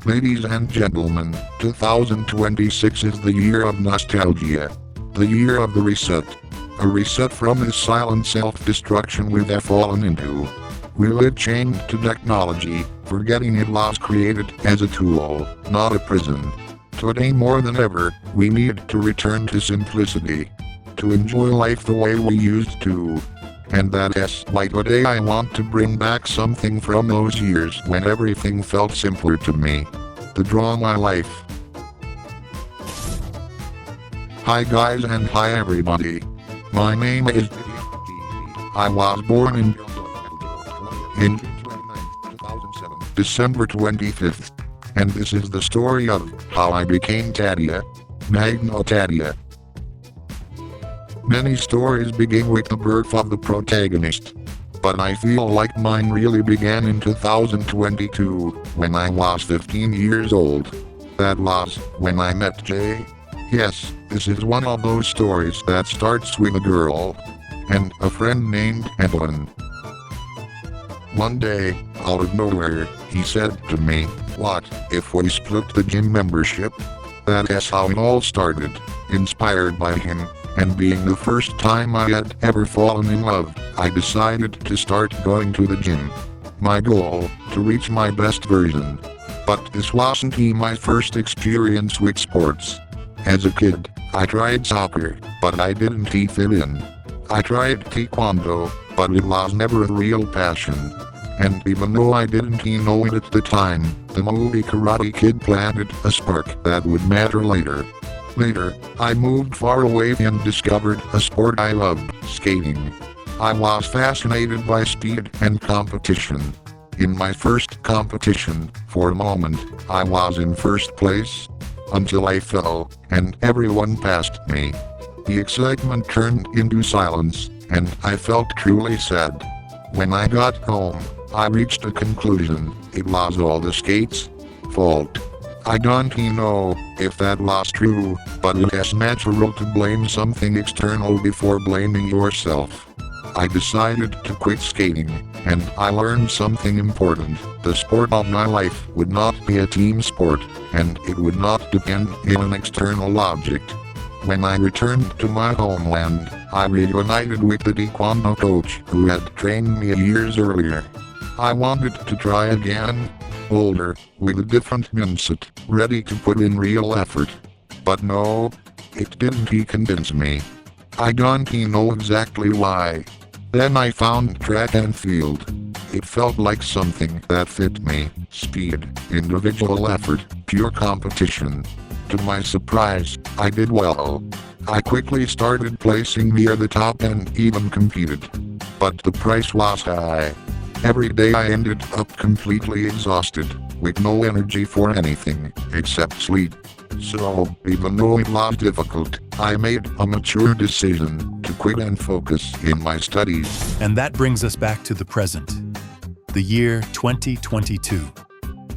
Ladies and gentlemen, 2026 is the year of nostalgia. The year of the reset. A reset from this silent self-destruction we have fallen into. We live chained to technology, forgetting it was created as a tool, not a prison. Today more than ever, we need to return to simplicity. To enjoy life the way we used to. And that is why today I want to bring back something from those years when everything felt simpler to me. To draw my life. Hi guys and hi everybody. My name is I was born in December 25th. And this is the story of how I became Tadeo Magno. Many stories begin with the birth of the protagonist. But I feel like mine really began in 2022, when I was 15 years old. That was when I met Jay. Yes, this is one of those stories that starts with a girl and a friend named Evelyn. One day, out of nowhere, he said to me, "What if we split the gym membership?" That is how it all started, inspired by him. And being the first time I had ever fallen in love, I decided to start going to the gym. My goal, to reach my best version. But this wasn't my first experience with sports. As a kid, I tried soccer, but I didn't fit in. I tried taekwondo, but it was never a real passion. And even though I didn't know it at the time, the movie Karate Kid planted a spark that would matter later. Later, I moved far away and discovered a sport I loved, skating. I was fascinated by speed and competition. In my first competition, for a moment, I was in first place. Until I fell, and everyone passed me. The excitement turned into silence, and I felt truly sad. When I got home, I reached a conclusion: it was all the skates' fault. I don't know if that was true, but it is natural to blame something external before blaming yourself. I decided to quit skating, and I learned something important. The sport of my life would not be a team sport, and it would not depend on an external object. When I returned to my homeland, I reunited with the taekwondo coach who had trained me years earlier. I wanted to try again. Older, with a different mindset, ready to put in real effort. But no, it didn't convince me. I don't know exactly why. Then I found track and field. It felt like something that fit me. Speed, individual effort, pure competition. To my surprise, I did well. I quickly started placing near the top and even competed. But the price was high. Every day I ended up completely exhausted, with no energy for anything, except sleep. So, even though it was difficult, I made a mature decision to quit and focus in my studies. And that brings us back to the present. The year 2022.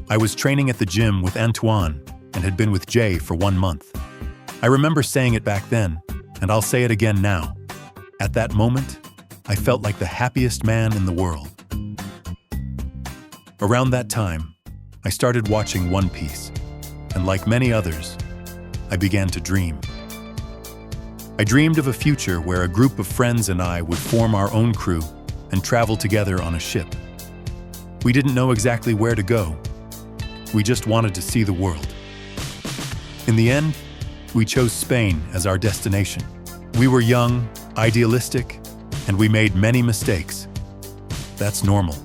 I was training at the gym with Antoine, and had been with Jay for 1 month. I remember saying it back then, and I'll say it again now. At that moment, I felt like the happiest man in the world. Around that time, I started watching One Piece, and like many others, I began to dream. I dreamed of a future where a group of friends and I would form our own crew and travel together on a ship. We didn't know exactly where to go. We just wanted to see the world. In the end, we chose Spain as our destination. We were young, idealistic, and we made many mistakes. That's normal.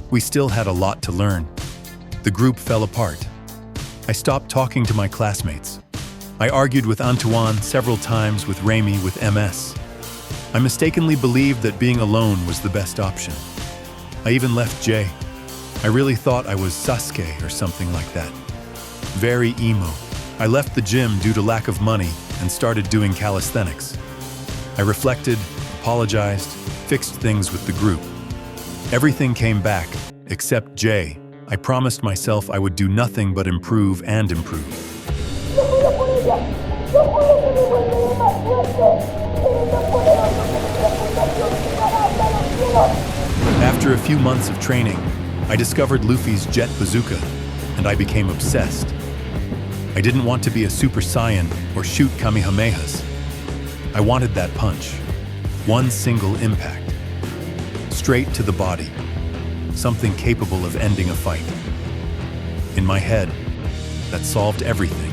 We still had a lot to learn. The group fell apart. I stopped talking to my classmates. I argued with Antoine several times, with Remy with MS. I mistakenly believed that being alone was the best option. I even left Jay. I really thought I was Sasuke or something like that. Very emo. I left the gym due to lack of money and started doing calisthenics. I reflected, apologized, fixed things with the group. Everything came back, except Jay. I promised myself I would do nothing but improve and improve. After a few months of training, I discovered Luffy's jet bazooka and I became obsessed. I didn't want to be a Super Saiyan or shoot Kamehamehas. I wanted that punch. One single impact. Straight to the body. Something capable of ending a fight. In my head, that solved everything.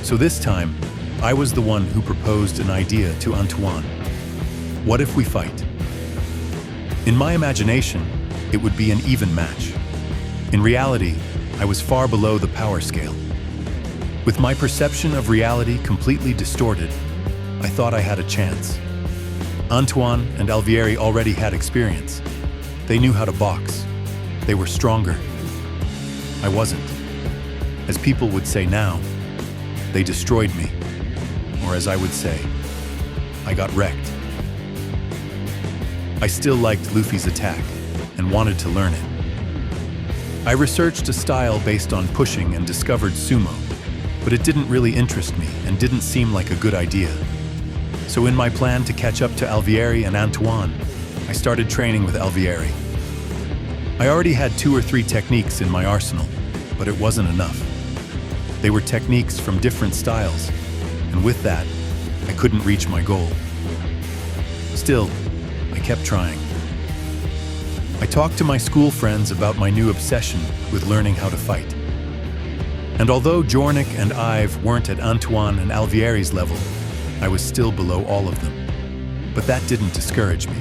So this time, I was the one who proposed an idea to Antoine. What if we fight? In my imagination, it would be an even match. In reality, I was far below the power scale. With my perception of reality completely distorted, I thought I had a chance. Antoine and Alvieri already had experience. They knew how to box. They were stronger. I wasn't. As people would say now, they destroyed me. Or as I would say, I got wrecked. I still liked Luffy's attack and wanted to learn it. I researched a style based on pushing and discovered sumo, but it didn't really interest me and didn't seem like a good idea. So in my plan to catch up to Alvieri and Antoine, I started training with Alvieri. I already had 2 or 3 techniques in my arsenal, but it wasn't enough. They were techniques from different styles, and with that, I couldn't reach my goal. Still, I kept trying. I talked to my school friends about my new obsession with learning how to fight. And although Jornik and Ive weren't at Antoine and Alvieri's level, I was still below all of them. But that didn't discourage me.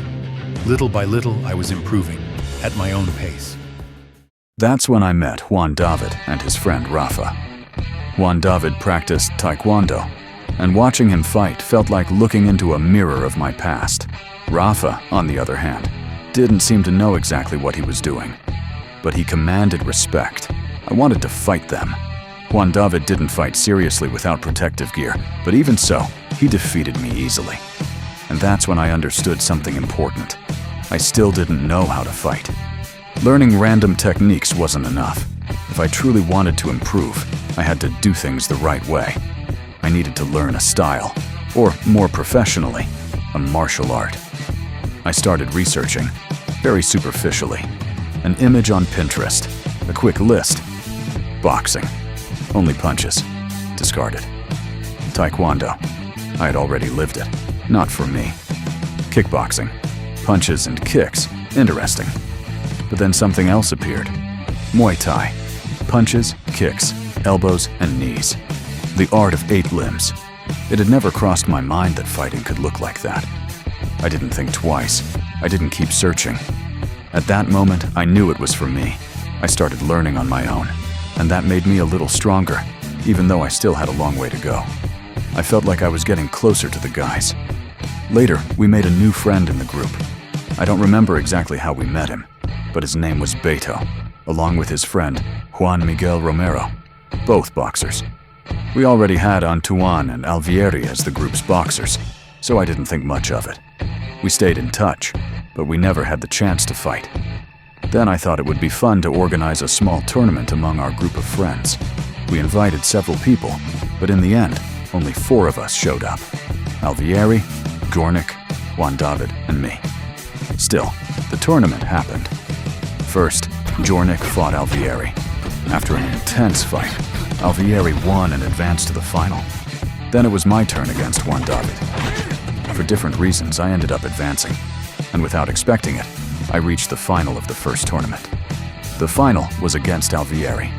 Little by little, I was improving, at my own pace. That's when I met Juan David and his friend Rafa. Juan David practiced Taekwondo, and watching him fight felt like looking into a mirror of my past. Rafa, on the other hand, didn't seem to know exactly what he was doing, but he commanded respect. I wanted to fight them. Juan David didn't fight seriously without protective gear, but even so, he defeated me easily. And that's when I understood something important. I still didn't know how to fight. Learning random techniques wasn't enough. If I truly wanted to improve, I had to do things the right way. I needed to learn a style, or more professionally, a martial art. I started researching, very superficially. An image on Pinterest, a quick list. Boxing. Only punches. Discarded. Taekwondo. I had already lived it. Not for me. Kickboxing. Punches and kicks. Interesting. But then something else appeared. Muay Thai. Punches, kicks, elbows, and knees. The art of 8 limbs. It had never crossed my mind that fighting could look like that. I didn't think twice. I didn't keep searching. At that moment, I knew it was for me. I started learning on my own, and that made me a little stronger, even though I still had a long way to go. I felt like I was getting closer to the guys. Later, we made a new friend in the group. I don't remember exactly how we met him, but his name was Beto, along with his friend, Juan Miguel Romero, both boxers. We already had Antoine and Alvieri as the group's boxers, so I didn't think much of it. We stayed in touch, but we never had the chance to fight. Then I thought it would be fun to organize a small tournament among our group of friends. We invited several people, but in the end, only 4 of us showed up. Alvieri, Jornik, Juan David, and me. Still, the tournament happened. First, Jornik fought Alvieri. After an intense fight, Alvieri won and advanced to the final. Then it was my turn against Juan David. For different reasons, I ended up advancing, and without expecting it, I reached the final of the first tournament. The final was against Alvieri.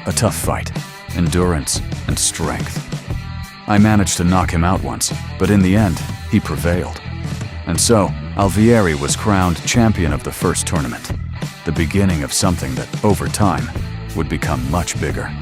A tough fight, endurance, and strength. I managed to knock him out once, but in the end, he prevailed. And so, Alvieri was crowned champion of the first tournament, the beginning of something that, over time, would become much bigger.